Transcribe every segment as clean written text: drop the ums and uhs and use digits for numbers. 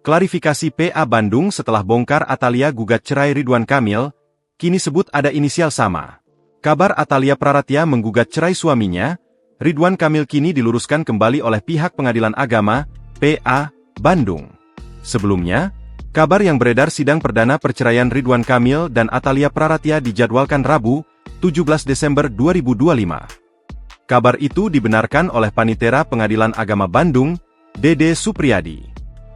Klarifikasi PA Bandung setelah bongkar Atalia gugat cerai Ridwan Kamil, kini sebut ada inisial sama. Kabar Atalia Praratya menggugat cerai suaminya, Ridwan Kamil kini diluruskan kembali oleh pihak Pengadilan Agama, PA, Bandung. Sebelumnya, kabar yang beredar sidang perdana perceraian Ridwan Kamil dan Atalia Praratya dijadwalkan Rabu, 17 Desember 2025. Kabar itu dibenarkan oleh Panitera Pengadilan Agama Bandung, Dede Supriyadi.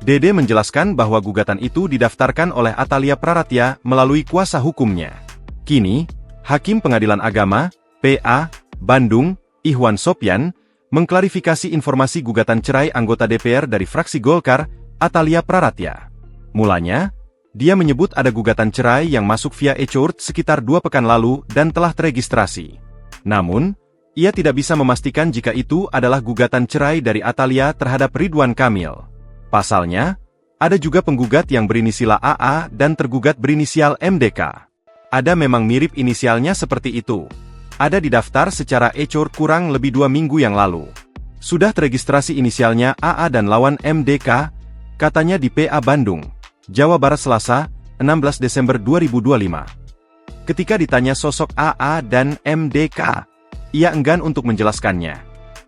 Dede menjelaskan bahwa gugatan itu didaftarkan oleh Atalia Praratya melalui kuasa hukumnya. Kini, Hakim Pengadilan Agama, PA, Bandung, Ihwan Sopyan, mengklarifikasi informasi gugatan cerai anggota DPR dari fraksi Golkar, Atalia Praratya. Mulanya, dia menyebut ada gugatan cerai yang masuk via e-court sekitar 2 pekan lalu dan telah teregistrasi. Namun, ia tidak bisa memastikan jika itu adalah gugatan cerai dari Atalia terhadap Ridwan Kamil. Pasalnya, ada juga penggugat yang berinisial AA dan tergugat berinisial MDK. Ada memang mirip inisialnya seperti itu. Ada di daftar secara e-court kurang lebih 2 minggu yang lalu. Sudah teregistrasi inisialnya AA dan lawan MDK, katanya di PA Bandung, Jawa Barat Selasa, 16 Desember 2025. Ketika ditanya sosok AA dan MDK, ia enggan untuk menjelaskannya.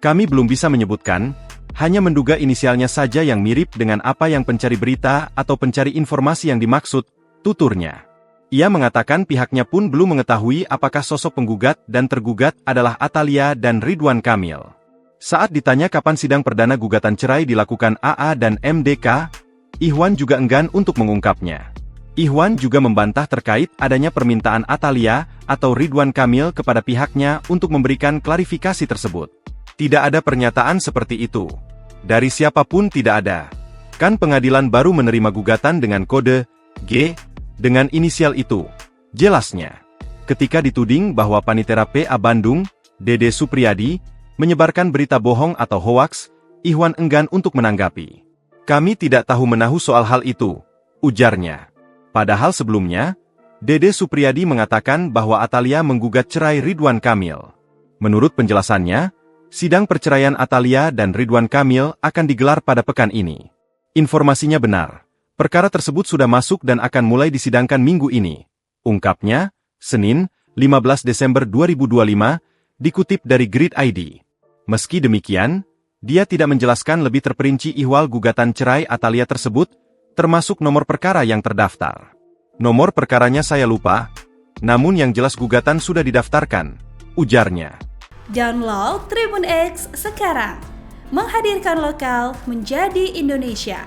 Kami belum bisa menyebutkan, hanya menduga inisialnya saja yang mirip dengan apa yang pencari berita atau pencari informasi yang dimaksud, tuturnya. Ia mengatakan pihaknya pun belum mengetahui apakah sosok penggugat dan tergugat adalah Atalia dan Ridwan Kamil. Saat ditanya kapan sidang perdana gugatan cerai dilakukan AA dan MDK, Ihwan juga enggan untuk mengungkapnya. Ihwan juga membantah terkait adanya permintaan Atalia atau Ridwan Kamil kepada pihaknya untuk memberikan klarifikasi tersebut. Tidak ada pernyataan seperti itu. Dari siapapun tidak ada. Kan pengadilan baru menerima gugatan dengan kode G dengan inisial itu. Jelasnya, ketika dituding bahwa Panitera PA Bandung, Dede Supriyadi, menyebarkan berita bohong atau hoaks, Ihwan enggan untuk menanggapi. Kami tidak tahu menahu soal hal itu, ujarnya. Padahal sebelumnya, Dede Supriyadi mengatakan bahwa Atalia menggugat cerai Ridwan Kamil. Menurut penjelasannya, sidang perceraian Atalia dan Ridwan Kamil akan digelar pada pekan ini. Informasinya benar. Perkara tersebut sudah masuk dan akan mulai disidangkan minggu ini. Ungkapnya, Senin, 15 Desember 2025, dikutip dari Grid ID. Meski demikian, dia tidak menjelaskan lebih terperinci ihwal gugatan cerai Atalia tersebut, termasuk nomor perkara yang terdaftar. Nomor perkaranya saya lupa, namun yang jelas gugatan sudah didaftarkan, ujarnya. Download Tribun X sekarang, menghadirkan lokal menjadi Indonesia.